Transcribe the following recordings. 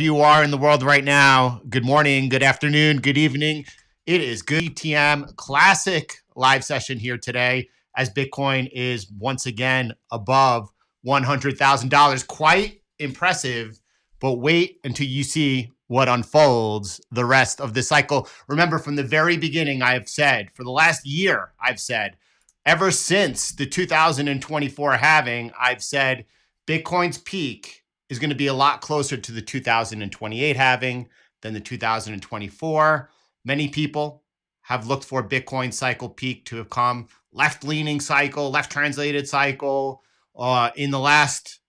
You are in the world right now. Good morning, good afternoon, good evening. It is good ETM classic live session here today as Bitcoin is once again above $100,000. Quite impressive, but wait until you see what unfolds the rest of the cycle. Remember, from the very beginning, I've said, for the last year, I've said, ever since the 2024 halving, I've said Bitcoin's peak is going to be a lot closer to the 2028 halving than the 2024. Many people have looked for Bitcoin cycle peak to have come left-leaning cycle, left-translated cycle in the last,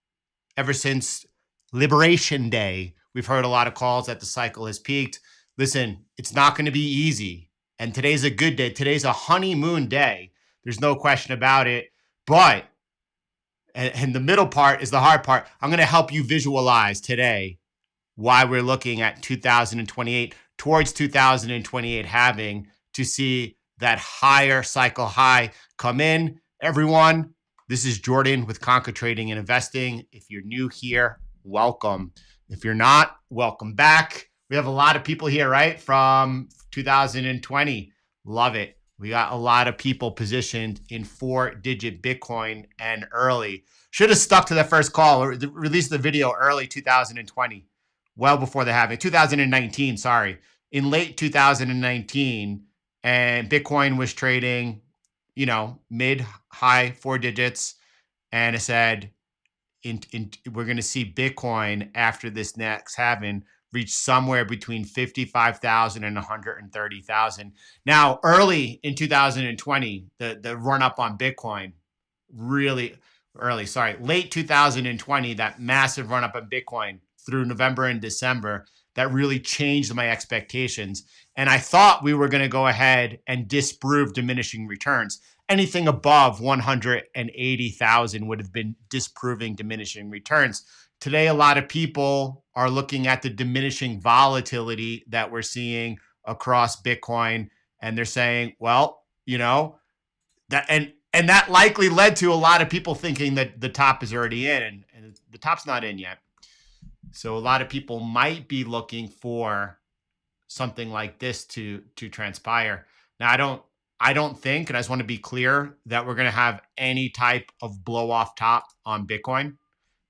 ever since Liberation Day. We've heard a lot of calls that the cycle has peaked. Listen, it's not going to be easy. And today's a good day. Today's a honeymoon day. There's no question about it. But and the middle part is the hard part. I'm going to help you visualize today why we're looking at 2028 towards 2028 halving to see that higher cycle high come in. Everyone, this is Jordan with Conquer Trading and Investing. If you're new here, welcome. If you're not, welcome back. We have a lot of people here, right? From 2020. Love it. We got a lot of people positioned in 4-digit Bitcoin and early. Should have stuck to the first call, or released the video early 2020, well before the halving. 2019, sorry. In late 2019, and Bitcoin was trading, mid-high 4 digits. And I said, we're going to see Bitcoin after this next halving reach somewhere between 55,000 and 130,000. Now, early in 2020, the run up on Bitcoin, late 2020, that massive run up on Bitcoin through November and December, that really changed my expectations. And I thought we were going to go ahead and disprove diminishing returns. Anything above 180,000 would have been disproving diminishing returns. Today, a lot of people are looking at the diminishing volatility that we're seeing across Bitcoin, and they're saying, well, that and that likely led to a lot of people thinking that the top is already in, and the top's not in yet. So a lot of people might be looking for something like this to transpire. Now, I don't think, and I just want to be clear, that we're going to have any type of blow off top on Bitcoin.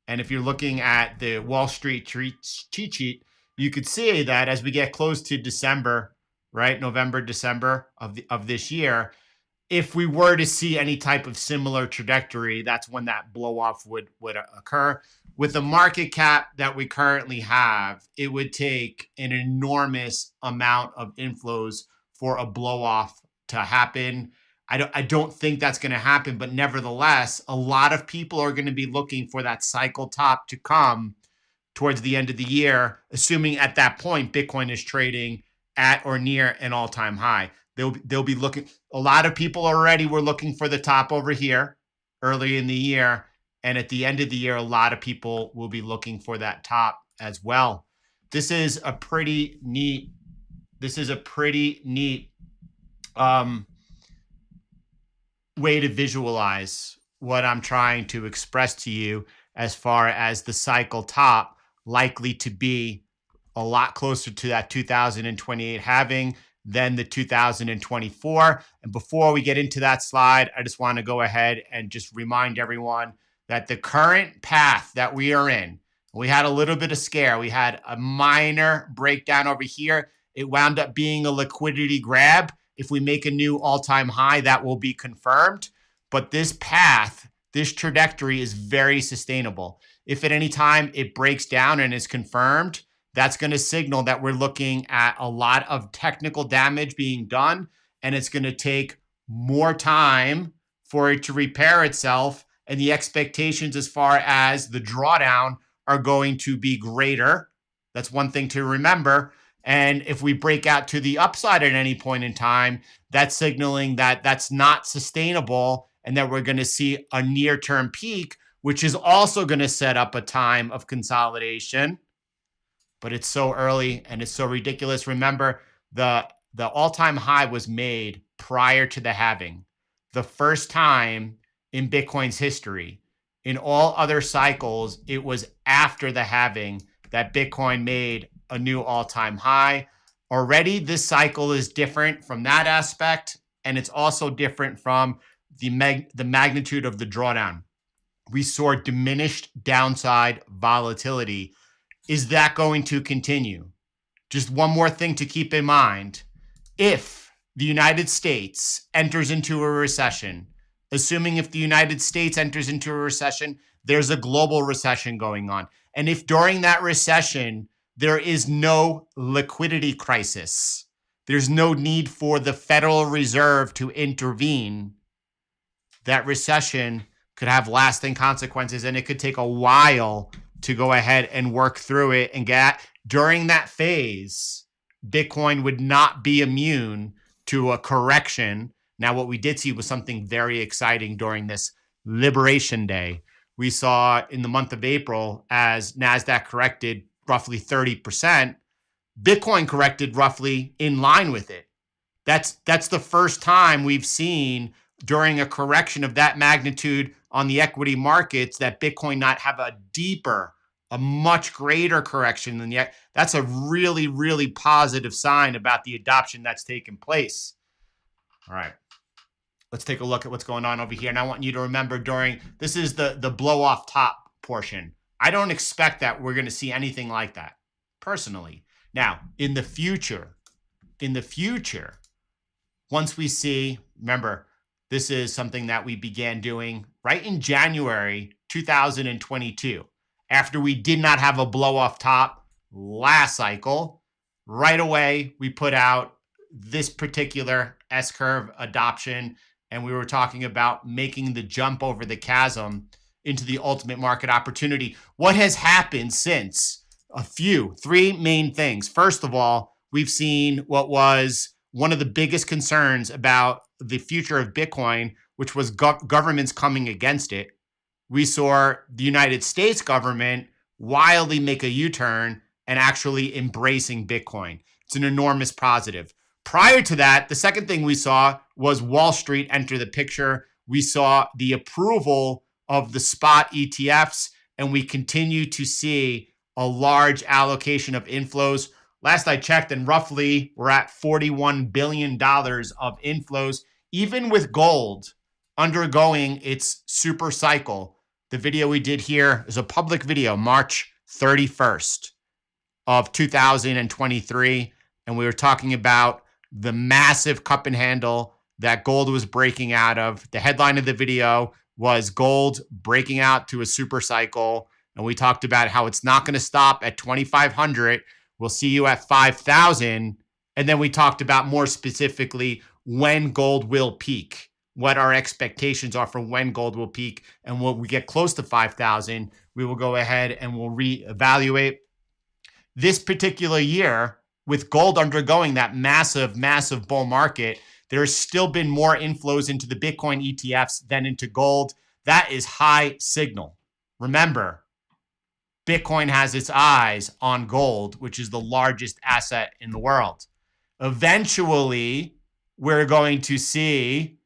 And if you're looking at the Wall Street cheat sheet, you could see that as we get close to December, right, November, December of this year, if we were to see any type of similar trajectory, that's when that blow off would occur. With the market cap that we currently have, it would take an enormous amount of inflows for a blow off to happen. I don't think that's going to happen, but nevertheless, a lot of people are going to be looking for that cycle top to come towards the end of the year, assuming at that point Bitcoin is trading at or near an all-time high. They'll be looking. A lot of people already were looking for the top over here early in the year, and at the end of the year, a lot of people will be looking for that top as well. This is a pretty neat. Way to visualize what I'm trying to express to you as far as the cycle top likely to be a lot closer to that 2028 halving than the 2024. And before we get into that slide, I just want to go ahead and just remind everyone that the current path that we are in, we had a little bit of scare. We had a minor breakdown over here. It wound up being a liquidity grab. If we make a new all-time high, that will be confirmed. But this path, this trajectory is very sustainable. If at any time it breaks down and is confirmed, that's going to signal that we're looking at a lot of technical damage being done, and it's going to take more time for it to repair itself. And the expectations as far as the drawdown are going to be greater. That's one thing to remember. And if we break out to the upside at any point in time, that's signaling that that's not sustainable and that we're going to see a near-term peak, which is also going to set up a time of consolidation. But it's so early and it's so ridiculous. Remember, the all-time high was made prior to the halving. The first time in Bitcoin's history. In all other cycles, it was after the halving that Bitcoin made a new all-time high. Already, this cycle is different from that aspect, and it's also different from the magnitude of the drawdown. We saw diminished downside volatility. Is that going to continue? Just one more thing to keep in mind. If the United States enters into a recession, assuming if the United States enters into a recession, there's a global recession going on. And if during that recession, there is no liquidity crisis, there's no need for the Federal Reserve to intervene, that recession could have lasting consequences, and it could take a while to go ahead and work through it and get. During that phase, Bitcoin would not be immune to a correction. Now, what we did see was something very exciting during this Liberation Day. We saw in the month of April, as Nasdaq corrected roughly 30%, Bitcoin corrected roughly in line with it. That's the first time we've seen during a correction of that magnitude on the equity markets that Bitcoin not have a deeper, a much greater correction than yet. That's a really, really positive sign about the adoption that's taken place. All right, let's take a look at what's going on over here. And I want you to remember this is the blow off top portion. I don't expect that we're going to see anything like that personally. Now, in the future, once we see, remember, this is something that we began doing right in January 2022. After we did not have a blow off top last cycle, right away we put out this particular S-curve adoption, and we were talking about making the jump over the chasm into the ultimate market opportunity. What has happened since? Three main things. First of all, we've seen what was one of the biggest concerns about the future of Bitcoin, which was governments coming against it. We saw the United States government wildly make a U-turn and actually embracing Bitcoin. It's an enormous positive. Prior to that, the second thing we saw was Wall Street enter the picture. We saw the approval of the spot ETFs, and we continue to see a large allocation of inflows. Last I checked, and roughly we're at $41 billion of inflows, even with gold undergoing its super cycle. The video we did here is a public video, March 31st of 2023. And we were talking about the massive cup and handle that gold was breaking out of. The headline of the video was gold breaking out to a super cycle. And we talked about how it's not going to stop at 2,500. We'll see you at 5,000. And then we talked about more specifically when gold will peak, what our expectations are for when gold will peak. And when we get close to 5,000, we will go ahead and we'll reevaluate. This particular year, with gold undergoing that massive, massive bull market, there's still been more inflows into the Bitcoin ETFs than into gold. That is high signal. Remember, Bitcoin has its eyes on gold, which is the largest asset in the world. Eventually, we're going to see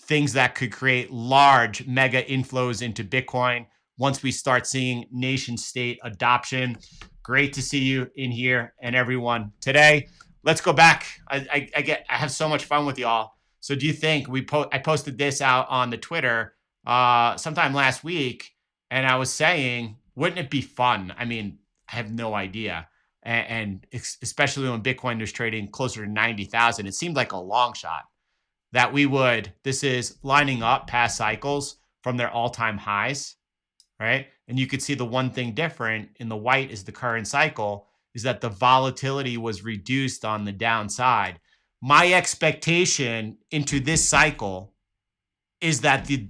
things that could create large mega inflows into Bitcoin once we start seeing nation state adoption. Great to see you in here and everyone today. Let's go back. I have so much fun with y'all. So do you think I posted this out on the Twitter sometime last week, and I was saying, wouldn't it be fun? I mean, I have no idea. And especially when Bitcoin was trading closer to 90,000, it seemed like a long shot that this is lining up past cycles from their all-time highs, right? And you could see the one thing different in the white is the current cycle is that the volatility was reduced on the downside. My expectation into this cycle is that the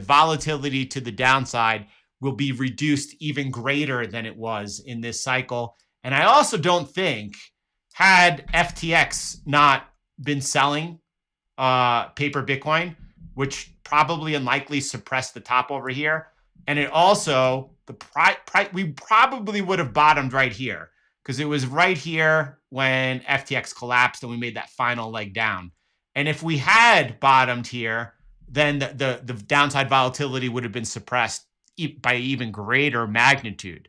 volatility to the downside will be reduced even greater than it was in this cycle. And I also don't think, had FTX not been selling paper Bitcoin, which probably and likely suppressed the top over here, and it also, we probably would have bottomed right here because it was right here when FTX collapsed and we made that final leg down. And if we had bottomed here, then the downside volatility would have been suppressed by even greater magnitude.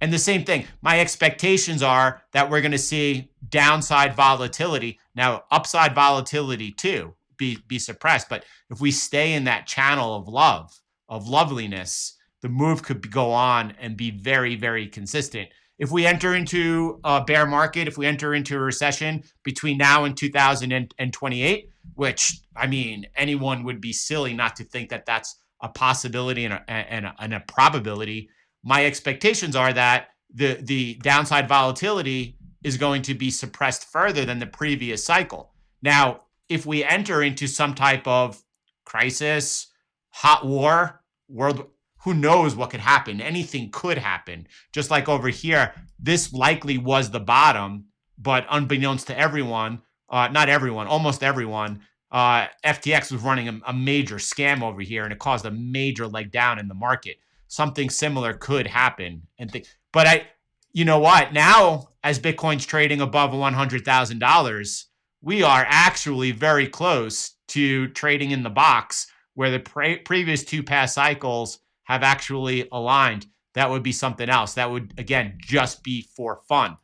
And the same thing, my expectations are that we're going to see downside volatility. Now, upside volatility too, be suppressed. But if we stay in that channel of love, of loveliness, the move could go on and be very, very consistent. If we enter into a bear market, if we enter into a recession between now and 2028, which, I mean, anyone would be silly not to think that that's a possibility and a probability, my expectations are that the downside volatility is going to be suppressed further than the previous cycle. Now, if we enter into some type of crisis, hot war, world, who knows what could happen? Anything could happen. Just like over here, this likely was the bottom, but unbeknownst to everyone, not everyone, almost everyone, FTX was running a major scam over here, and it caused a major leg down in the market. Something similar could happen. But you know what? Now, as Bitcoin's trading above $100,000, we are actually very close to trading in the box where the previous two past cycles have actually aligned. That would be something else. That would, again, just be for fun.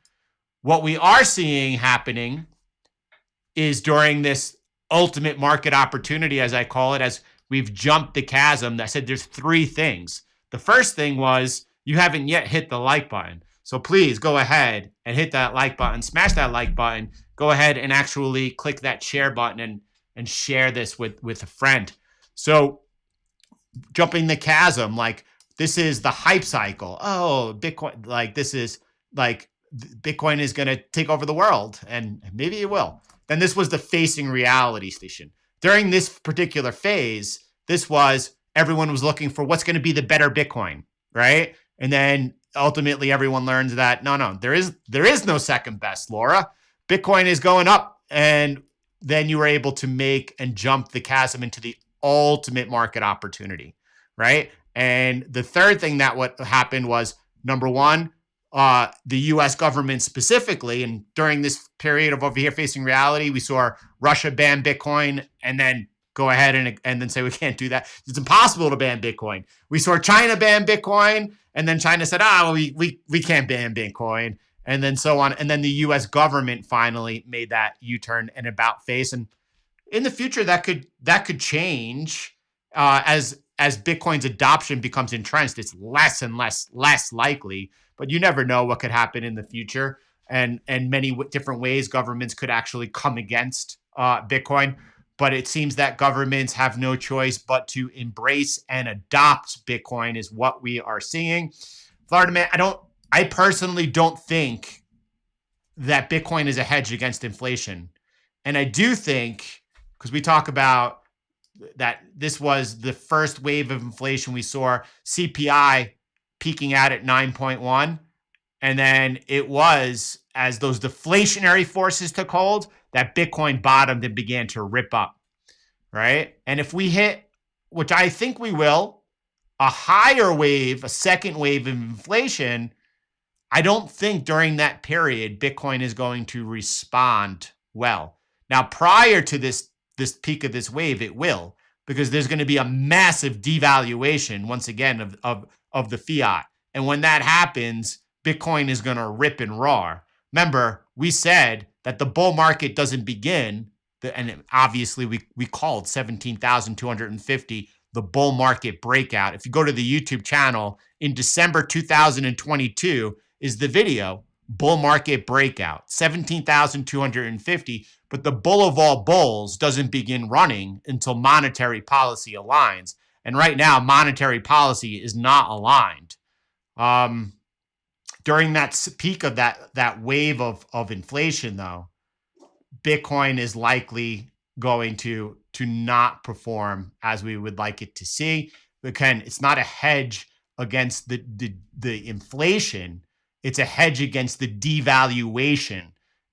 What we are seeing happening is during this ultimate market opportunity, as I call it, as we've jumped the chasm, I said there's three things. The first thing was you haven't yet hit the like button. So please go ahead and hit that like button, smash that like button, go ahead and actually click that share button and share this with a friend. So jumping the chasm, like this is the hype cycle. Oh, Bitcoin, like this is like Bitcoin is going to take over the world, and maybe it will. Then this was the facing reality station. During this particular phase, this was everyone was looking for what's going to be the better Bitcoin, right? And then ultimately everyone learns that no, there is no second best, Laura. Bitcoin is going up, and then you were able to make and jump the chasm into the ultimate market opportunity, right? And the third thing that what happened was, number one, the U.S. government specifically, and during this period of over here facing reality, we saw Russia ban Bitcoin and then go ahead and then say we can't do that. It's impossible to ban Bitcoin. We saw China ban Bitcoin, and then China said, we can't ban Bitcoin, and then so on. And then the U.S. government finally made that U-turn and about face. And in the future, that could change as Bitcoin's adoption becomes entrenched. It's less and less likely, but you never know what could happen in the future. And many different ways governments could actually come against Bitcoin. But it seems that governments have no choice but to embrace and adopt Bitcoin is what we are seeing. Florida man, I personally don't think that Bitcoin is a hedge against inflation. And I do think, because we talk about that this was the first wave of inflation, we saw CPI peaking out at 9.1. And then it was as those deflationary forces took hold that Bitcoin bottomed and began to rip up, right? And if we hit, which I think we will, a higher wave, a second wave of inflation, I don't think during that period Bitcoin is going to respond well. Now, prior to this peak of this wave, it will, because there's going to be a massive devaluation once again of the fiat. And when that happens, Bitcoin is going to rip and roar. Remember, we said that the bull market doesn't begin, and obviously we called 17,250 the bull market breakout. If you go to the YouTube channel, in December 2022 is the video, bull market breakout, 17,250. But the bull of all bulls doesn't begin running until monetary policy aligns. And right now, monetary policy is not aligned. During that peak of that wave of inflation, though, Bitcoin is likely going to not perform as we would like it to see. Again, it's not a hedge against the inflation. It's a hedge against the devaluation.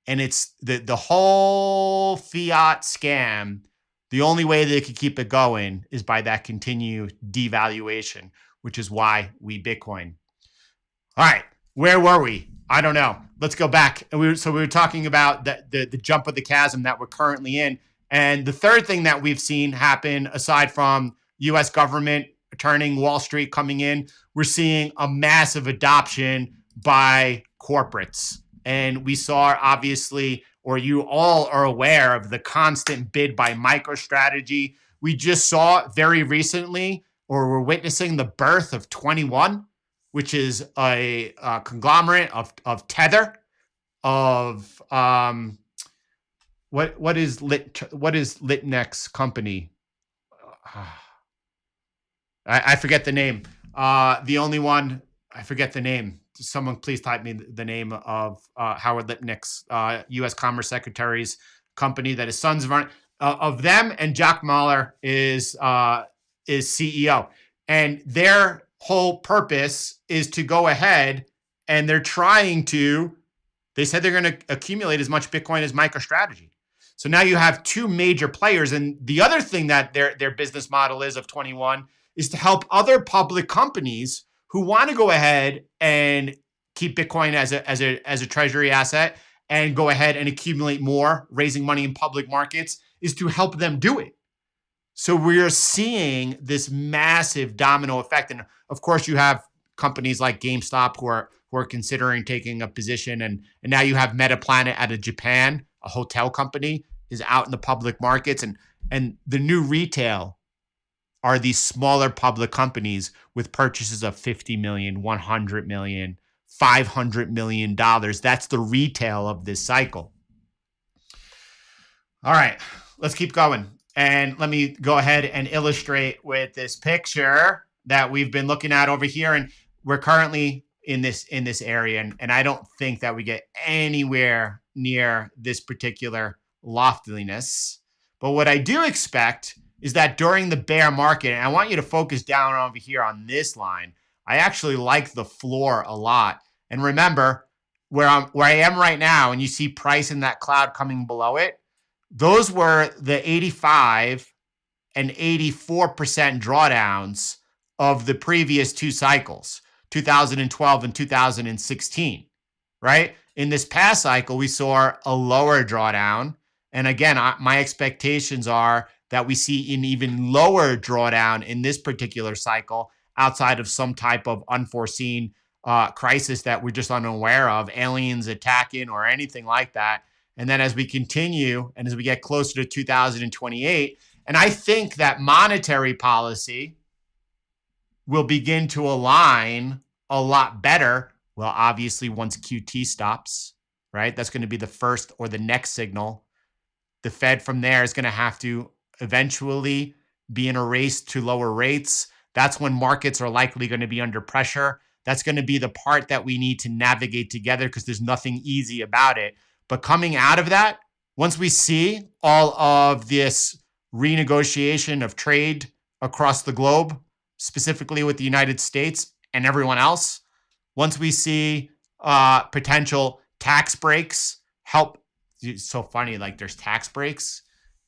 And it's the whole fiat scam. The only way they could keep it going is by that continued devaluation, which is why we Bitcoin. All right, where were we? I don't know. Let's go back. We were talking about the jump of the chasm that we're currently in. And the third thing that we've seen happen, aside from U.S. government turning, Wall Street coming in, we're seeing a massive adoption by corporates. And we saw, obviously, or you all are aware of the constant bid by MicroStrategy. We just saw very recently, or we're witnessing the birth of 21, which is a conglomerate of Tether, of what is Litnex company? I forget the name. The only one, I forget the name. Someone please type me the name of Howard Lipnick's U.S. Commerce Secretary's company that his sons run of them, and Jack Mahler is CEO. And their whole purpose is to go ahead and they're trying to, they said they're going to accumulate as much Bitcoin as MicroStrategy. So now you have two major players. And the other thing that their business model is of 21 is to help other public companies who want to go ahead and keep Bitcoin as a treasury asset and go ahead and accumulate more, raising money in public markets, is to help them do it. So we're seeing this massive domino effect. And of course, you have companies like GameStop who are considering taking a position. And now you have Metaplanet out of Japan, a hotel company, is out in the public markets. And the new retail are these smaller public companies with purchases of 50 million, 100 million, $500 million. That's the retail of this cycle. All right, let's keep going. And let me go ahead and illustrate with this picture that we've been looking at over here. And we're currently in this area. And I don't think that we get anywhere near this particular loftiness. But what I do expect is that during the bear market, and I want you to focus down over here on this line, I actually like the floor a lot. And remember, where I am right now, and you see price in that cloud coming below it, those were the 85 and 84% drawdowns of the previous two cycles, 2012 and 2016, right? In this past cycle, we saw a lower drawdown. And again, my expectations are that we see an even lower drawdown in this particular cycle outside of some type of unforeseen crisis that we're just unaware of, aliens attacking or anything like that. And then as we continue and as we get closer to 2028, and I think that monetary policy will begin to align a lot better. Well, obviously, once QT stops, right? That's going to be the first or the next signal. The Fed from there is going to have to eventually be in a race to lower rates. That's when markets are likely going to be under pressure. That's going to be the part that we need to navigate together because there's nothing easy about it. But coming out of that, once we see all of this renegotiation of trade across the globe, specifically with the United States and everyone else, once we see potential tax breaks help, it's so funny, like there's tax breaks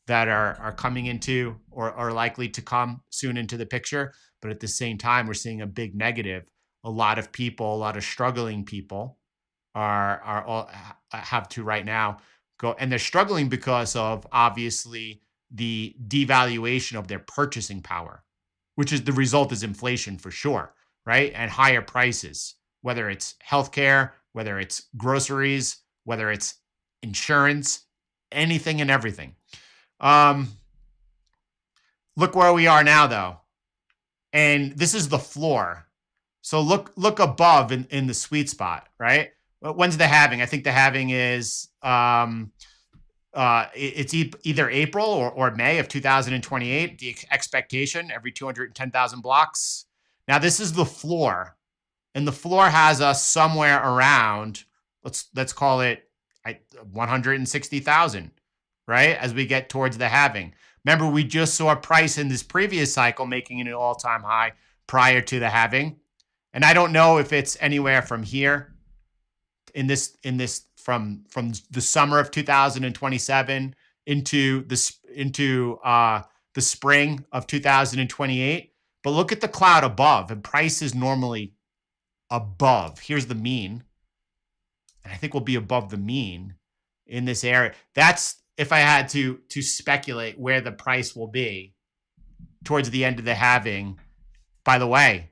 that are coming into or are likely to come soon into the picture. But at the same time, we're seeing a big negative. A lot of people, a lot of struggling people are all have to right now go, and they're struggling because of obviously the devaluation of their purchasing power, which is the result is inflation for sure, right? And higher prices, whether it's healthcare, whether it's groceries, whether it's insurance, anything and everything. Look where we are now though. And this is the floor. So look above in the sweet spot, right? When's the halving? I think the halving is it's either April or May of 2028. The expectation every 210,000 blocks. Now this is the floor, and the floor has us somewhere around let's call it 160,000, right? As we get towards the halving. Remember, we just saw a price in this previous cycle making it an all-time high prior to the halving. And I don't know if it's anywhere from here in this from the summer of 2027 into the spring of 2028. But look at the cloud above, and price is normally above. Here's the mean. And I think we'll be above the mean in this area. That's if I had to speculate where the price will be towards the end of the halving. By the way,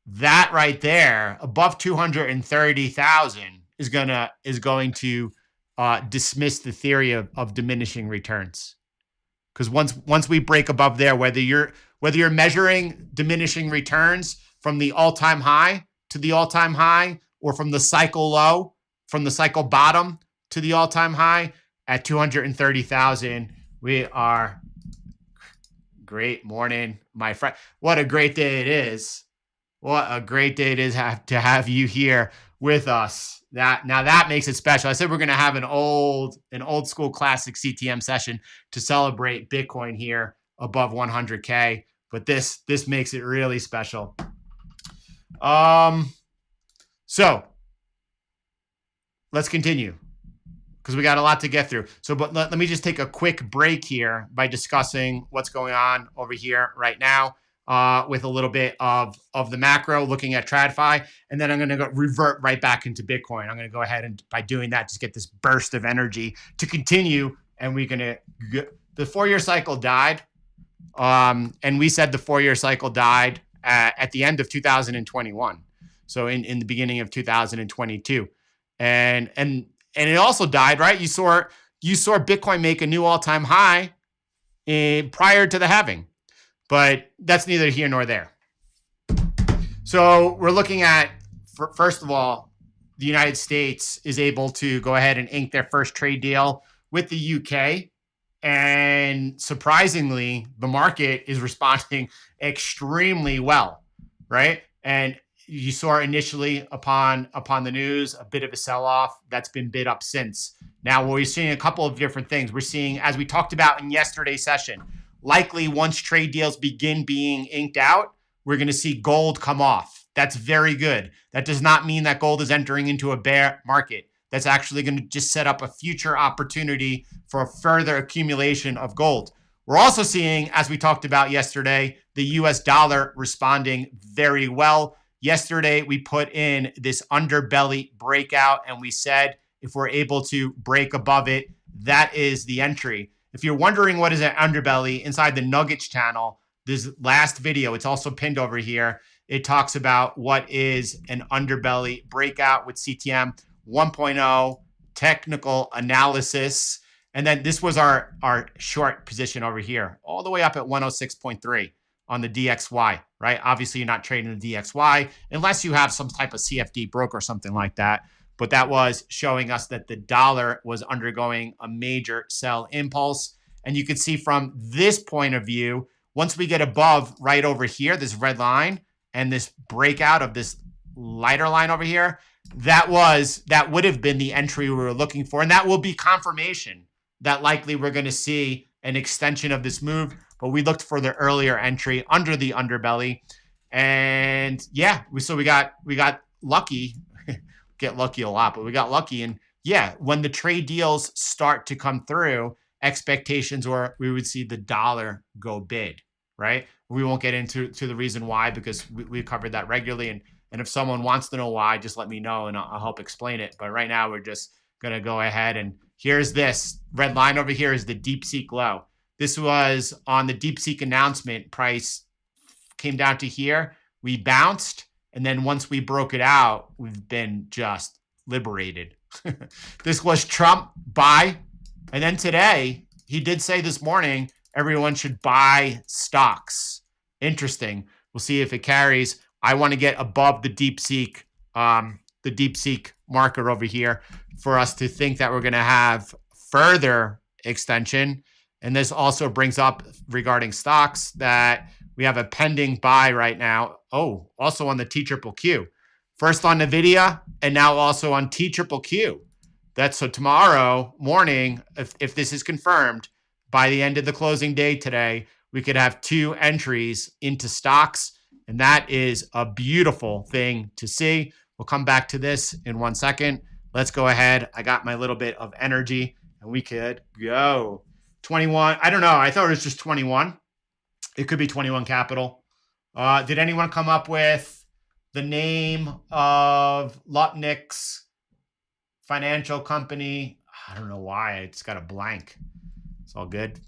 that right there, above 230,000, is going to dismiss the theory of diminishing returns. Because once we break above there, whether you're measuring diminishing returns from the all-time high to the all-time high, or from the cycle low, from the cycle bottom to the all-time high at 230,000, we are. Great morning, my friend. What a great day it is. What a great day it is to have you here with us. That makes it special. I said we're going to have an old school classic CTM session to celebrate Bitcoin here above 100K, but this makes it really special. So let's continue, because we got a lot to get through. So, but let me just take a quick break here by discussing what's going on over here right now with a little bit of the macro, looking at TradFi, and then I'm going to revert right back into Bitcoin. I'm going to go ahead and, by doing that, just get this burst of energy to continue. And we're going to the 4-year cycle died, and we said the 4-year cycle died at the end of 2021. So in the beginning of 2022, and it also died, right? You saw Bitcoin make a new all-time high prior to the halving, but that's neither here nor there. So we're looking at, first of all, the United States is able to go ahead and ink their first trade deal with the UK. And surprisingly, the market is responding extremely well, right? And you saw initially upon the news a bit of a sell-off that's been bid up since. Now, we're seeing a couple of different things. We're seeing, as we talked about in yesterday's session, likely once trade deals begin being inked out, we're going to see gold come off. That's very good. That does not mean that gold is entering into a bear market. That's actually going to just set up a future opportunity for a further accumulation of gold. We're also seeing, as we talked about yesterday, the US dollar responding very well. Yesterday, we put in this underbelly breakout, and we said if we're able to break above it, that is the entry. If you're wondering what is an underbelly, inside the Nuggets channel, this last video, it's also pinned over here. It talks about what is an underbelly breakout with CTM 1.0 technical analysis. And then this was our short position over here, all the way up at 106.3 on the DXY, right? Obviously, you're not trading the DXY unless you have some type of CFD broker or something like that. But that was showing us that the dollar was undergoing a major sell impulse. And you can see from this point of view, once we get above right over here, this red line and this breakout of this lighter line over here, that would have been the entry we were looking for. And that will be confirmation that likely we're going to see an extension of this move. But we looked for the earlier entry under the underbelly. And yeah, so we got lucky. Get lucky a lot, but we got lucky. And yeah, when the trade deals start to come through, expectations were we would see the dollar go bid, right? We won't get into the reason why, because we covered that regularly. And if someone wants to know why, just let me know and I'll help explain it. But right now, we're just going to go ahead, and here's this red line over here is the DeepSeek low. This was on the DeepSeek announcement. Price came down to here. We bounced. And then once we broke it out, we've been just liberated. This was Trump buy. And then today, he did say this morning, everyone should buy stocks. Interesting. We'll see if it carries. I want to get above the DeepSeek marker over here for us to think that we're going to have further extension. And this also brings up regarding stocks that we have a pending buy right now. Oh, also on the TQQQ. First on NVIDIA and now also on TQQQ. That's so tomorrow morning, if this is confirmed, by the end of the closing day today, we could have 2 entries into stocks. And that is a beautiful thing to see. We'll come back to this in 1 second. Let's go ahead. I got my little bit of energy and we could go. 21. I don't know. I thought it was just 21. It could be 21 Capital. Did anyone come up with the name of Lutnick's financial company? I don't know why. It's got a blank. It's all good.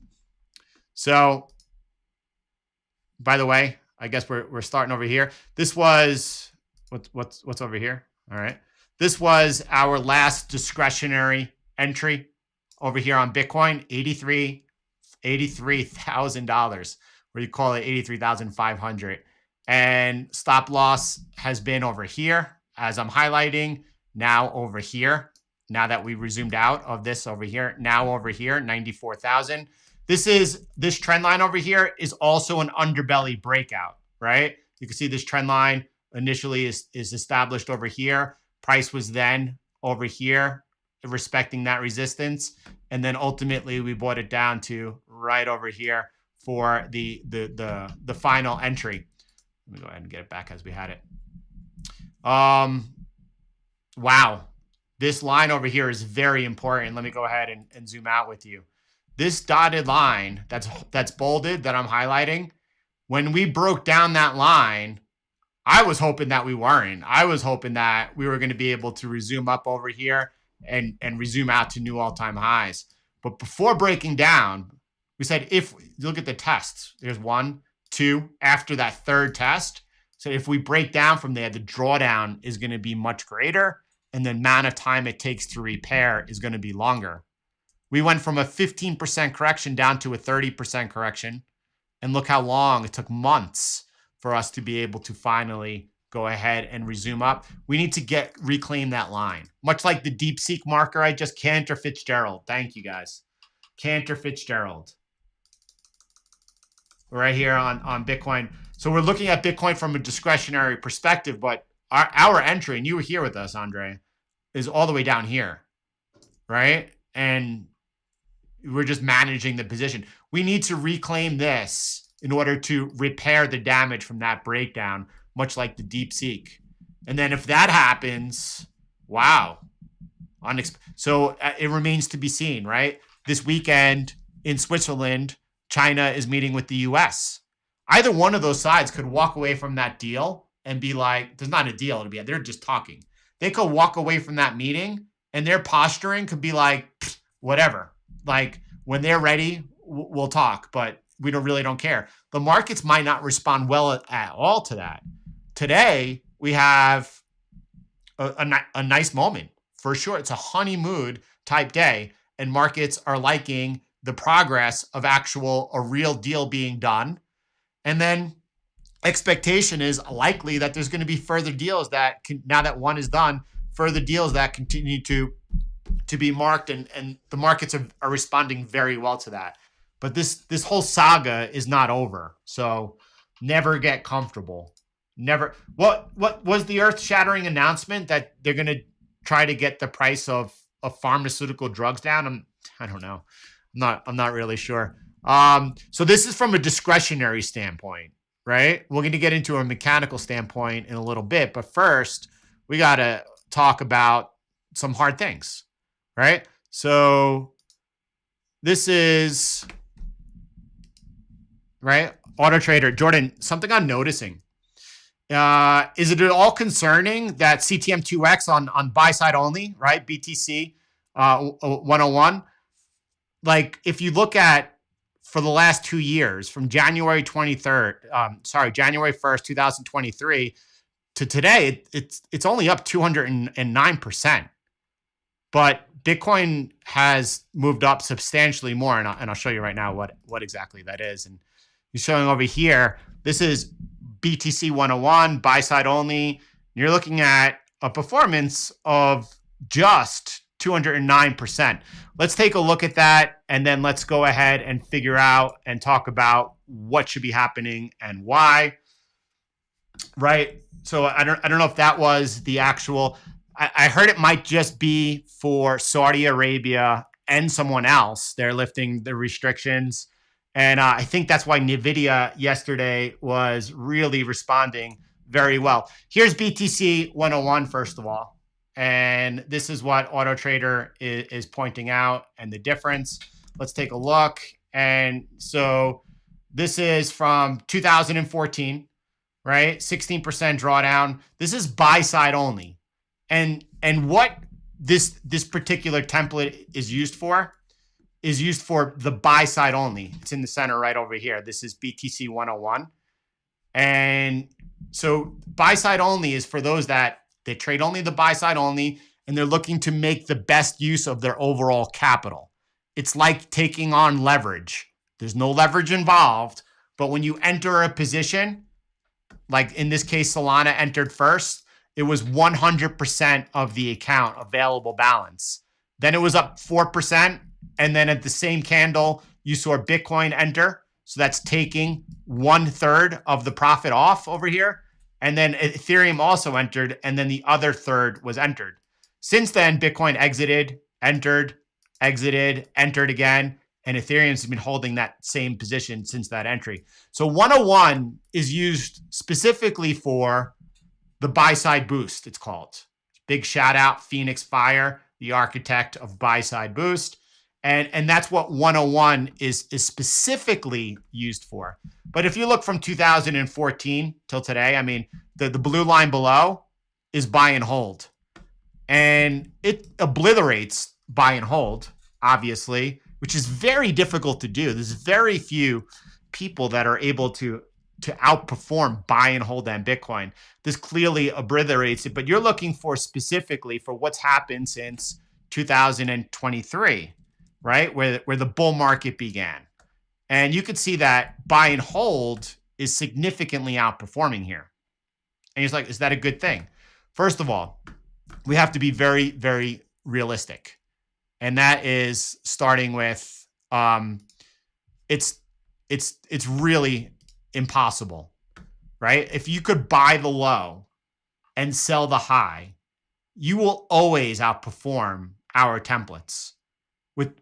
So, by the way, I guess we're starting over here. This was what's over here. All right. This was our last discretionary entry over here on Bitcoin, $83,000, or you call it 83,500. And stop loss has been over here, as I'm highlighting, now over here. Now that we resumed out of this over here, now over here, 94,000. This trend line over here is also an underbelly breakout, right? You can see this trend line initially is established over here. Price was then over here, respecting that resistance. And then ultimately we brought it down to right over here for the final entry. Let me go ahead and get it back as we had it. Wow. This line over here is very important. Let me go ahead and zoom out with you. This dotted line that's bolded that I'm highlighting, when we broke down that line, I was hoping that we weren't. I was hoping that we were going to be able to resume up over here and resume out to new all-time highs. But before breaking down, we said if you look at the tests, there's 1, 2, after that third test. So if we break down from there, the drawdown is going to be much greater, and the amount of time it takes to repair is going to be longer. We went from a 15% correction down to a 30% correction. And look how long it took, months, for us to be able to finally go ahead and resume up. We need to reclaim that line. Much like the DeepSeek marker, I just Cantor Fitzgerald. Thank you guys. Cantor Fitzgerald. Right here on Bitcoin. So we're looking at Bitcoin from a discretionary perspective, but our entry, and you were here with us, Andre, is all the way down here, right? And we're just managing the position. We need to reclaim this in order to repair the damage from that breakdown, much like the DeepSeek. And then if that happens, wow. So it remains to be seen, right? This weekend in Switzerland, China is meeting with the US. Either one of those sides could walk away from that deal and be like, there's not a deal to be had. They're just talking. They could walk away from that meeting and their posturing could be like, whatever. Like, when they're ready, we'll talk, but we really don't care. The markets might not respond well at all to that. Today, we have a nice moment for sure. It's a honeymoon type day, and markets are liking the progress of a real deal being done. And then expectation is likely that there's going to be further deals that now that one is done, further deals that continue to be marked, and the markets are responding very well to that. But this whole saga is not over. So never get comfortable. Never. What was the earth-shattering announcement that they're going to try to get the price of pharmaceutical drugs down? I don't know. I'm not really sure. So this is from a discretionary standpoint, right? We're going to get into a mechanical standpoint in a little bit, but first we got to talk about some hard things, right? So this is, right, Auto Trader. Jordan, something I'm noticing. Is it at all concerning that CTM2X on buy side only, right? BTC 101. Like, if you look at for the last 2 years, from January 1st, 2023 to today, it's only up 209%. But Bitcoin has moved up substantially more, and I'll show you right now what exactly that is. And you're showing over here, this is BTC 101, buy side only. You're looking at a performance of just 209%. Let's take a look at that, and then let's go ahead and figure out and talk about what should be happening and why. Right? So I don't know if that was the actual. I heard it might just be for Saudi Arabia and someone else. They're lifting the restrictions. And I think that's why NVIDIA yesterday was really responding very well. Here's BTC 101, first of all. And this is what Auto Trader is pointing out and the difference. Let's take a look. And so this is from 2014, right? 16% drawdown. This is buy side only. And what this particular template is used for the buy side only. It's in the center right over here. This is BTC 101. And so buy side only is for those that they trade only the buy side only, and they're looking to make the best use of their overall capital. It's like taking on leverage. There's no leverage involved, but when you enter a position, like in this case, Solana entered first, it was 100% of the account available balance. Then it was up 4%. And then at the same candle, you saw Bitcoin enter. So that's taking 1/3 of the profit off over here. And then Ethereum also entered, and then the other third was entered. Since then, Bitcoin exited, entered again, and Ethereum's been holding that same position since that entry. So 101 is used specifically for the buy side boost, it's called. Big shout out, Phoenix Fire, the architect of buy side boost. And that's what 101 is specifically used for. But if you look from 2014 till today, I mean, the blue line below is buy and hold. And it obliterates buy and hold, obviously, which is very difficult to do. There's very few people that are able to outperform buy and hold on Bitcoin. This clearly obliterates it, but you're looking for specifically for what's happened since 2023. Right? Where the bull market began. And you could see that buy and hold is significantly outperforming here. And he's like, is that a good thing? First of all, we have to be very, very realistic. And that is starting with, it's really impossible, right? If you could buy the low and sell the high, you will always outperform our templates.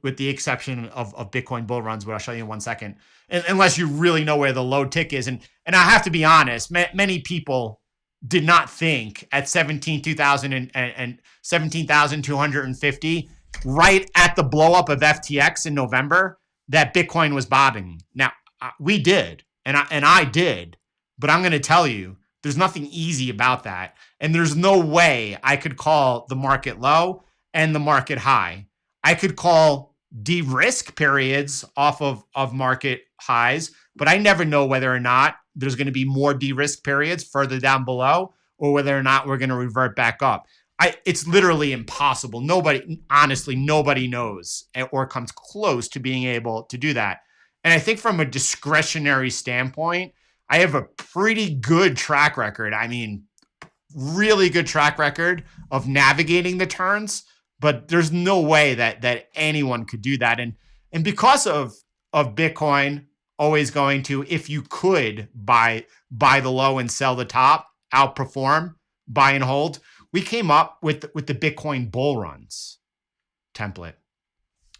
With the exception of Bitcoin bull runs, which I'll show you in 1 second, unless you really know where the low tick is. And I have to be honest, many people did not think at 17,250, right at the blow up of FTX in November, that Bitcoin was bobbing. Now, we did, and I did, but I'm going to tell you, there's nothing easy about that. And there's no way I could call the market low and the market high. I could call de-risk periods off of market highs, but I never know whether or not there's going to be more de-risk periods further down below or whether or not we're going to revert back up. It's literally impossible. Honestly, nobody knows or comes close to being able to do that. And I think from a discretionary standpoint, I have a pretty good track record. I mean, really good track record of navigating the turns. But there's no way that anyone could do that. And because of Bitcoin always going to, if you could buy the low and sell the top, outperform, buy and hold, we came up with the Bitcoin bull runs template,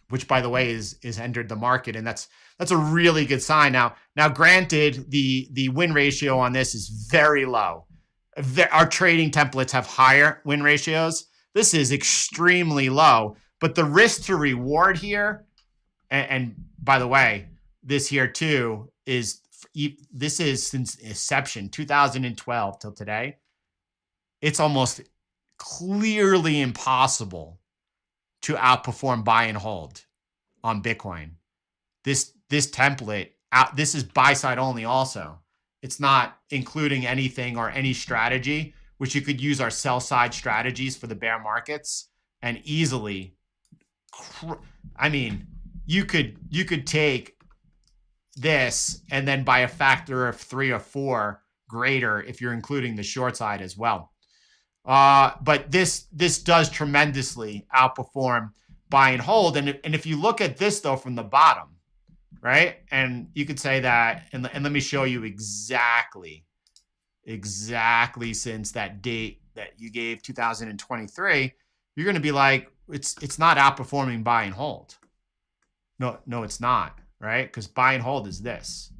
which by the way is entered the market. And that's a really good sign. Now granted, the win ratio on this is very low. Our trading templates have higher win ratios. This is extremely low, but the risk to reward here, and by the way, this here too this is since inception, 2012 till today. It's almost clearly impossible to outperform buy and hold on Bitcoin. This template, this is buy side only also. It's not including anything or any strategy, which you could use our sell side strategies for the bear markets and easily. I mean, you could take this and then by a factor of 3 or 4 greater if you're including the short side as well. But this does tremendously outperform buy and hold. And if you look at this though from the bottom, right? And you could say that, and let me show you exactly since that date that you gave 2023, you're going to be like, it's not outperforming buy and hold. No, it's not, right? Because buy and hold is this.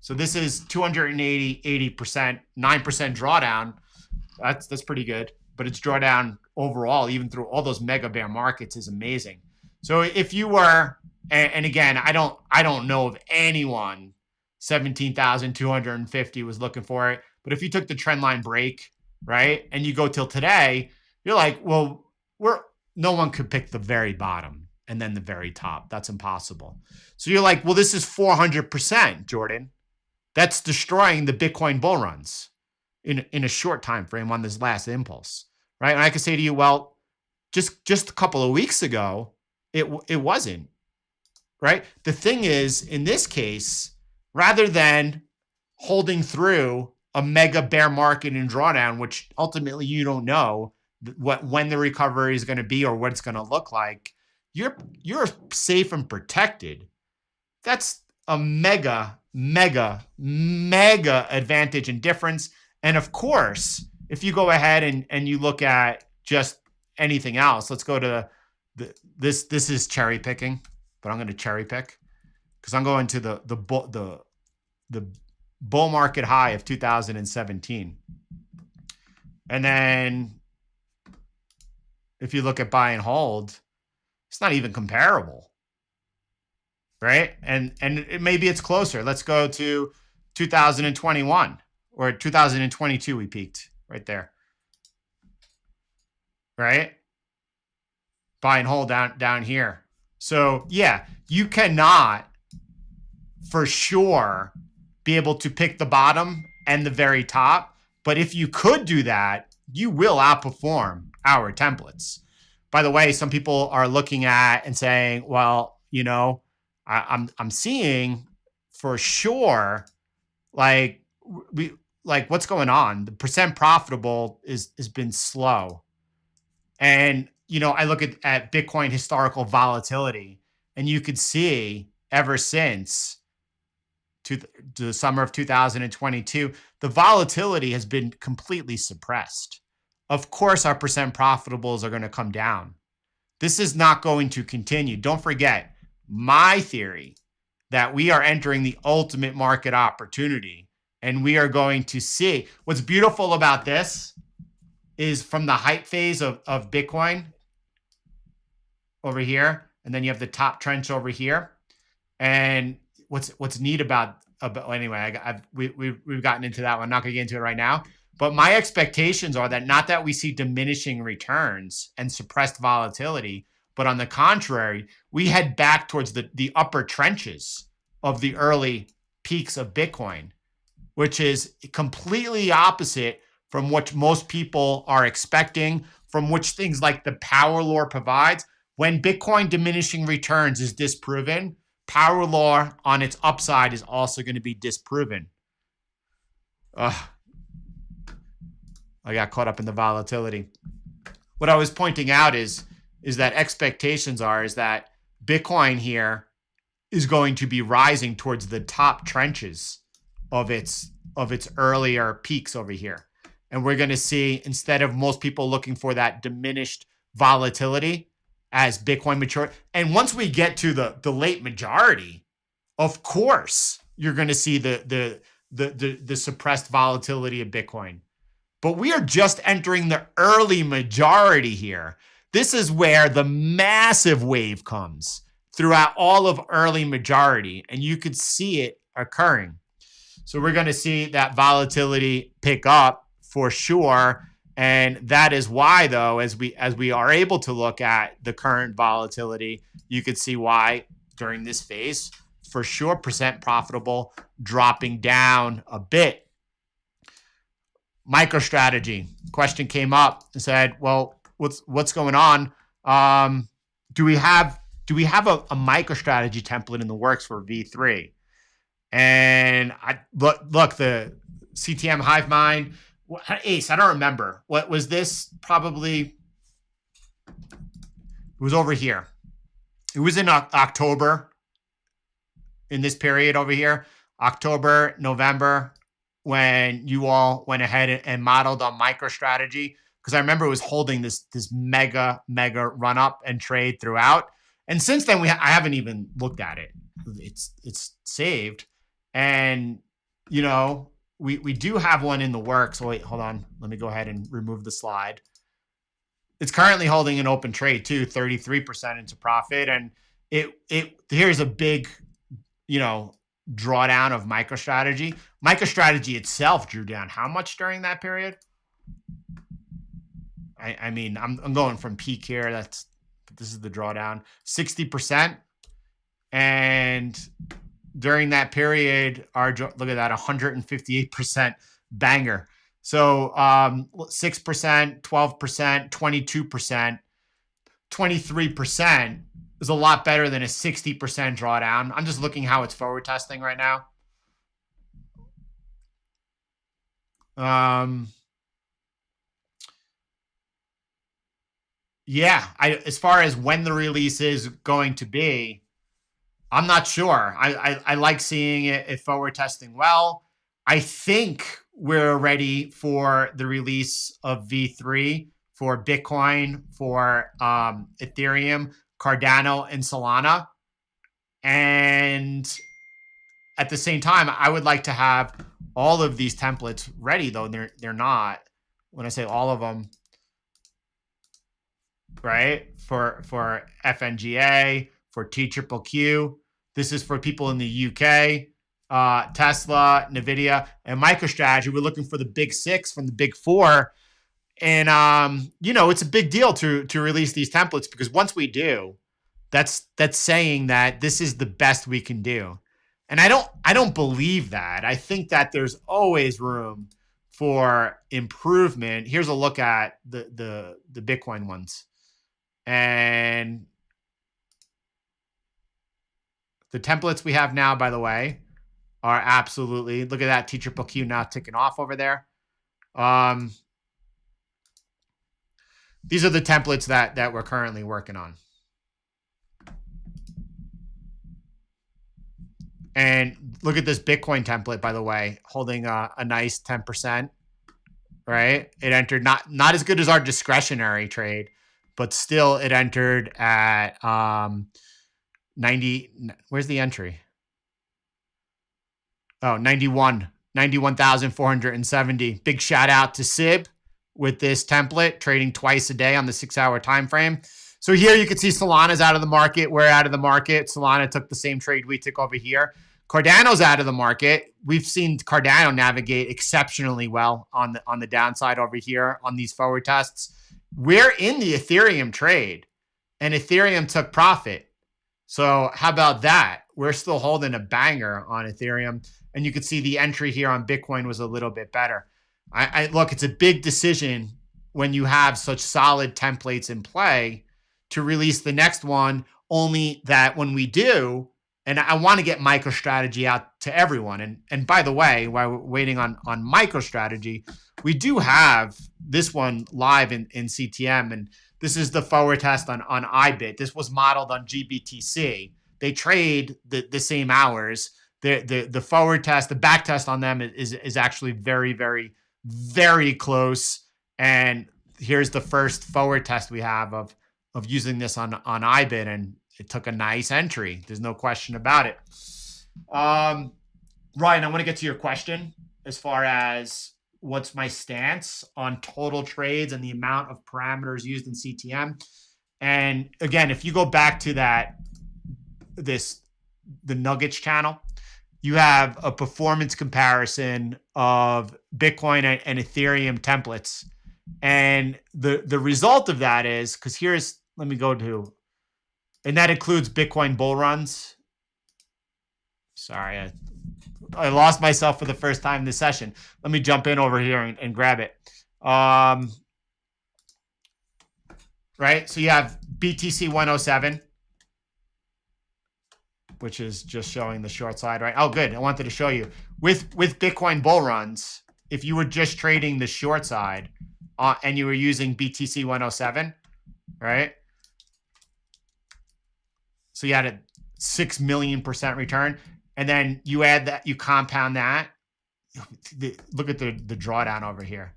So this is 280, 80%, 9% drawdown. That's pretty good, but its drawdown overall, even through all those mega bear markets, is amazing. So if you were, and again, I don't know of anyone 17,250 was looking for it. But if you took the trend line break, right, and you go till today, you're like, well, no one could pick the very bottom and then the very top. That's impossible. So you're like, well, this is 400%, Jordan. That's destroying the Bitcoin bull runs in a short time frame on this last impulse, right? And I could say to you, well, just a couple of weeks ago, it wasn't, right? The thing is, in this case, rather than holding through a mega bear market and drawdown, which ultimately you don't know when the recovery is going to be or what it's going to look like, you're safe and protected. That's a mega advantage and difference. And of course, if you go ahead and you look at just anything else, let's go to this is cherry picking, but I'm going to cherry pick because I'm going to the bull market high of 2017. And then if you look at buy and hold, it's not even comparable, right? And maybe it's closer. Let's go to 2021 or 2022. We peaked right there, right? Buy and hold down here. So yeah, you cannot for sure be able to pick the bottom and the very top. But if you could do that, you will outperform our templates. By the way, some people are looking at and saying, well, you know, I'm seeing for sure, like what's going on? The percent profitable has been slow. And, you know, I look at Bitcoin historical volatility, and you could see ever since to the summer of 2022, the volatility has been completely suppressed. Of course, our percent profitables are going to come down. This is not going to continue. Don't forget my theory that we are entering the ultimate market opportunity, and we are going to see what's beautiful about this is from the hype phase of Bitcoin over here, and then you have the top trench over here. And what's neat about anyway, we've gotten into that one. I'm not going to get into it right now. But my expectations are that not that we see diminishing returns and suppressed volatility, but on the contrary, we head back towards the upper trenches of the early peaks of Bitcoin, which is completely opposite from what most people are expecting, from which things like the power law provides. When Bitcoin diminishing returns is disproven, power law on its upside is also going to be disproven. I got caught up in the volatility. What I was pointing out is that expectations is that Bitcoin here is going to be rising towards the top trenches of its earlier peaks over here. And we're going to see, instead of most people looking for that diminished volatility as Bitcoin mature, and once we get to the late majority, of course, you're going to see the suppressed volatility of Bitcoin. But we are just entering the early majority here. This is where the massive wave comes throughout all of early majority, and you could see it occurring. So we're going to see that volatility pick up for sure. And that is why, though, as we are able to look at the current volatility, you could see why during this phase, for sure, percent profitable dropping down a bit. MicroStrategy question came up and said, well, what's going on? Do we have a MicroStrategy template in the works for V3? And I look the CTM Hive Mind, Ace, I don't remember. What was this? Probably it was over here. It was in October, in this period over here, October, November, when you all went ahead and modeled on MicroStrategy, because I remember it was holding this mega run up and trade throughout. And since then, I haven't even looked at it. It's saved, and you know we do have one in the works. Wait, hold on. Let me go ahead and remove the slide. It's currently holding an open trade too, 33% into profit, and here's a big, drawdown of MicroStrategy. MicroStrategy itself drew down how much during that period? I mean, I'm going from peak here. This is the drawdown, 60%, and during that period are, look at that, 158% banger. So 6%, 12%, 22%, 23% is a lot better than a 60% drawdown. I'm just looking how it's forward testing right now. Yeah, as far as when the release is going to be, I'm not sure. I like seeing it forward testing well. I think we're ready for the release of V3 for Bitcoin, for Ethereum, Cardano, and Solana. And at the same time, I would like to have all of these templates ready, though they're not. When I say all of them, right? For FNGA, for TQQQ. This is for people in the UK, Tesla, NVIDIA, and MicroStrategy. We're looking for the big six from the big four. And, you know, it's a big deal to release these templates, because once we do, that's saying that this is the best we can do. And I don't believe that. I think that there's always room for improvement. Here's a look at the Bitcoin ones. And the templates we have now, by the way, are absolutely, look at that TQQQ now ticking off over there. These are the templates that we're currently working on. And look at this Bitcoin template, by the way, holding a nice 10%, right? It entered not as good as our discretionary trade, but still it entered at 90. Where's the entry? Oh, 91,470. Big shout out to Sib with this template, trading twice a day on the 6-hour time frame. So here you can see Solana's out of the market. We're out of the market. Solana took the same trade we took over here. Cardano's out of the market. We've seen Cardano navigate exceptionally well on the downside over here on these forward tests. We're in the Ethereum trade, and Ethereum took profit. So how about that? We're still holding a banger on Ethereum, and you can see the entry here on Bitcoin was a little bit better. Look, it's a big decision when you have such solid templates in play to release the next one, only that when we do, and I want to get MicroStrategy out to everyone. And by the way, while we're waiting on MicroStrategy, we do have this one live in CTM, and this is the forward test on IBIT. This was modeled on GBTC. They trade the same hours. The forward test, the back test on them is actually very, very, very close. And here's the first forward test we have of using this on IBIT, and it took a nice entry. There's no question about it. Ryan, I want to get to your question as far as what's my stance on total trades and the amount of parameters used in CTM. And again, if you go back to the Nuggets channel, you have a performance comparison of Bitcoin and Ethereum templates. And the result of that is, because let me go to, and that includes Bitcoin bull runs. Sorry, I lost myself for the first time this session. Let me jump in over here and grab it. Right, so you have BTC 107, which is just showing the short side, right? Oh, good. I wanted to show you. With Bitcoin bull runs, if you were just trading the short side and you were using BTC 107, right? So you had a 6 million% return. And then you add that, you compound that. Look at the drawdown over here.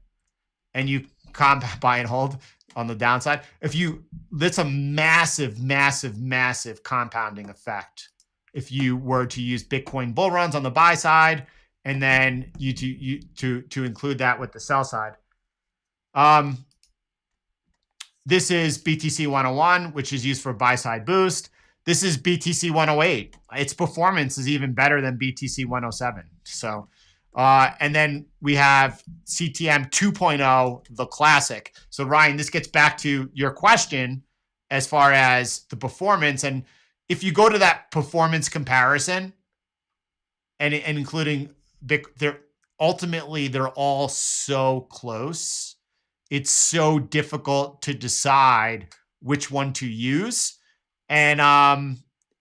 And you compound buy and hold on the downside. That's a massive, massive, massive compounding effect. If you were to use Bitcoin bull runs on the buy side, and then to include that with the sell side. This is BTC 101, which is used for buy side boost. This is BTC 108. Its performance is even better than BTC 107. So, and then we have CTM 2.0, the classic. So Ryan, this gets back to your question as far as the performance. And if you go to that performance comparison and including they're ultimately they're all so close. It's so difficult to decide which one to use. And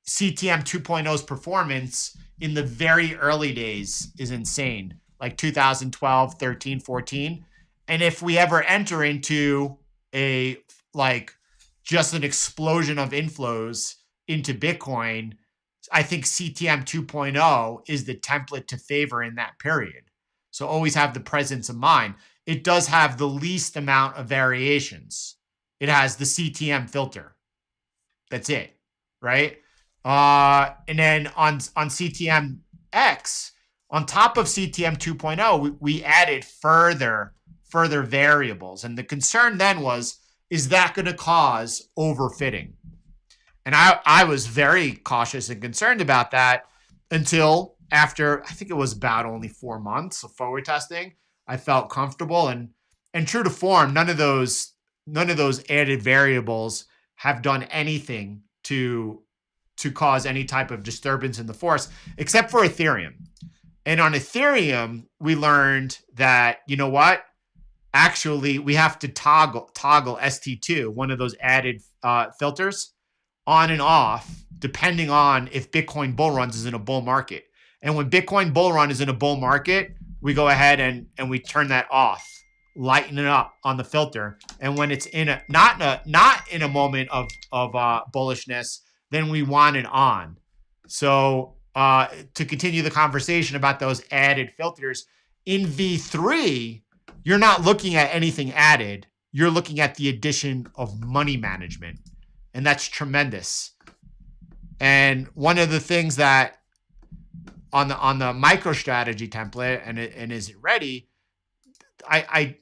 CTM 2.0's performance in the very early days is insane, like 2012, 13, 14. And if we ever enter into a like just an explosion of inflows into Bitcoin, I think CTM 2.0 is the template to favor in that period. So always have the presence of mind. It does have the least amount of variations. It has the CTM filter. That's it, right? And then on CTM X, on top of CTM 2.0, we added further variables. And the concern then was, is that going to cause overfitting? And I was very cautious and concerned about that until after, I think it was about only 4 months of forward testing. I felt comfortable, and true to form, none of those added variables have done anything to cause any type of disturbance in the force, except for Ethereum. And on Ethereum, we learned that, you know what? Actually, we have to toggle ST2, one of those added filters, on and off, depending on if Bitcoin Bull Runs is in a bull market. And when Bitcoin Bull Run is in a bull market, we go ahead and we turn that off, lighten it up on the filter. And when it's in a not in a moment of bullishness, then we want it on. So to continue the conversation about those added filters, in V3, you're not looking at anything added. You're looking at the addition of money management. And that's tremendous. And one of the things that on the MicroStrategy template, and is it ready? I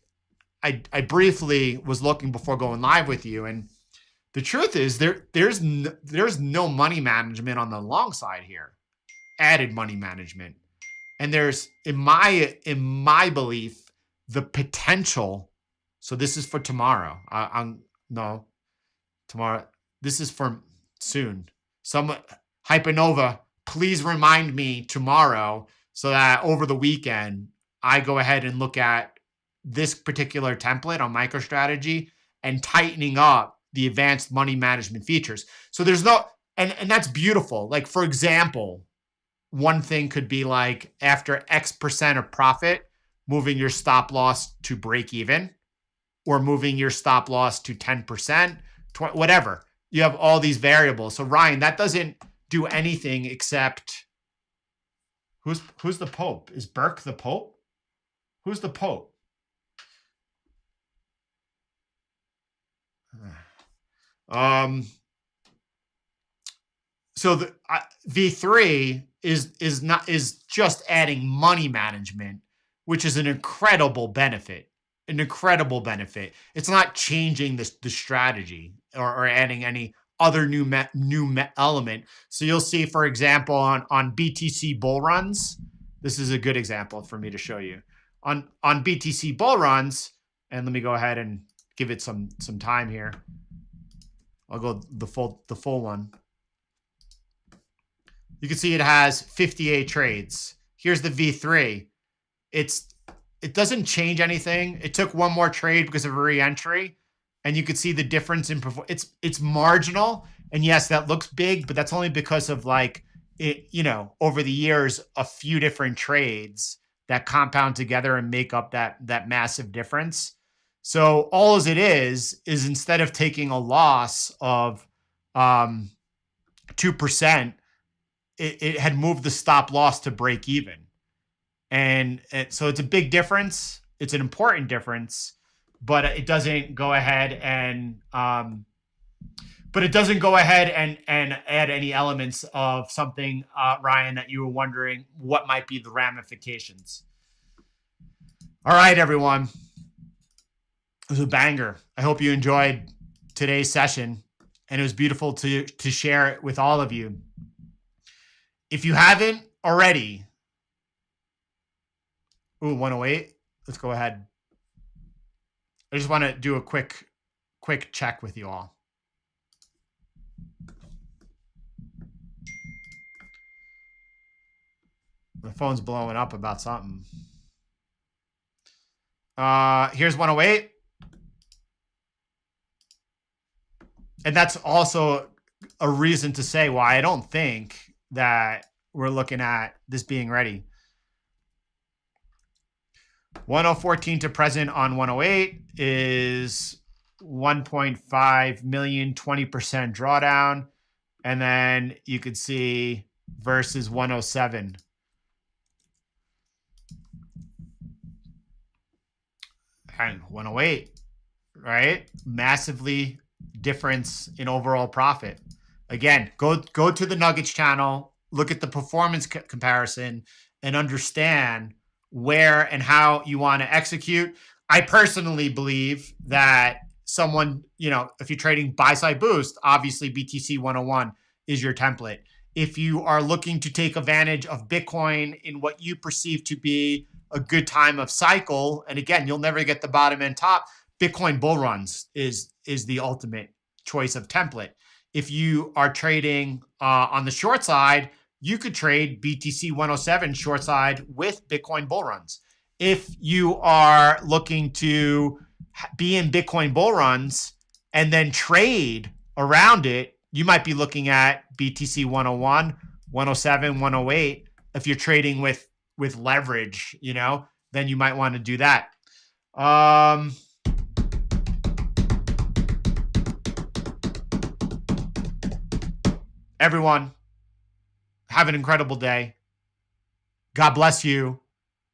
briefly was looking before going live with you, and the truth is there's no money management on the long side here, added money management, and there's in my belief the potential. So this is for tomorrow. No, tomorrow. This is for soon. Some Hypernova, please remind me tomorrow so that over the weekend I go ahead and look at this particular template on MicroStrategy and tightening up the advanced money management features. So there's no, and that's beautiful. Like, for example, one thing could be like after X% of profit, moving your stop loss to break even, or moving your stop loss to 10%, whatever. You have all these variables. So Ryan, that doesn't do anything except who's the Pope? Is Burke the Pope? Who's the Pope? So the V3 is just adding money management, which is an incredible benefit. It's not changing the strategy or adding any other new element. So you'll see, for example, on BTC Bull Runs, this is a good example for me to show you. On BTC Bull Runs, and let me go ahead and give it some time here. I'll go the full one. You can see it has 58 trades. Here's the V3. It doesn't change anything. It took one more trade because of a re-entry, and you could see the difference in performance. It's marginal, and yes, that looks big, but that's only because of like it, over the years, a few different trades that compound together and make up that massive difference. So all as it is instead of taking a loss of 2%, it had moved the stop loss to break even. And so it's a big difference. It's an important difference, but it doesn't go ahead and add any elements of something, Ryan, that you were wondering what might be the ramifications. All right, everyone. It was a banger. I hope you enjoyed today's session, and it was beautiful to share it with all of you. If you haven't already, 108. Let's go ahead. I just want to do a quick check with you all. My phone's blowing up about something. Here's 108. And that's also a reason to say why I don't think that we're looking at this being ready. 1014 to present on 108 is 1.5 million, 20% drawdown. And then you could see versus 107. And 108, right? Massively difference in overall profit. Again, go to the Nuggets channel, look at the performance comparison, and understand where and how you want to execute. I personally believe that someone, if you're trading buy side boost, obviously BTC 101 is your template. If you are looking to take advantage of Bitcoin in what you perceive to be a good time of cycle, and again, you'll never get the bottom and top, Bitcoin bull runs is the ultimate choice of template. If you are trading on the short side, you could trade BTC 107 short side with Bitcoin bull runs. If you are looking to be in Bitcoin bull runs and then trade around it, you might be looking at BTC 101, 107, 108. If you're trading with leverage, then you might want to do that. Everyone, have an incredible day. God bless you.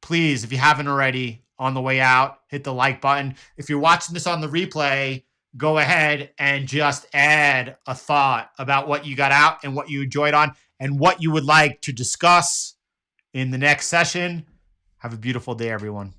Please, if you haven't already, on the way out, hit the like button. If you're watching this on the replay, go ahead and just add a thought about what you got out and what you enjoyed on and what you would like to discuss in the next session. Have a beautiful day, everyone.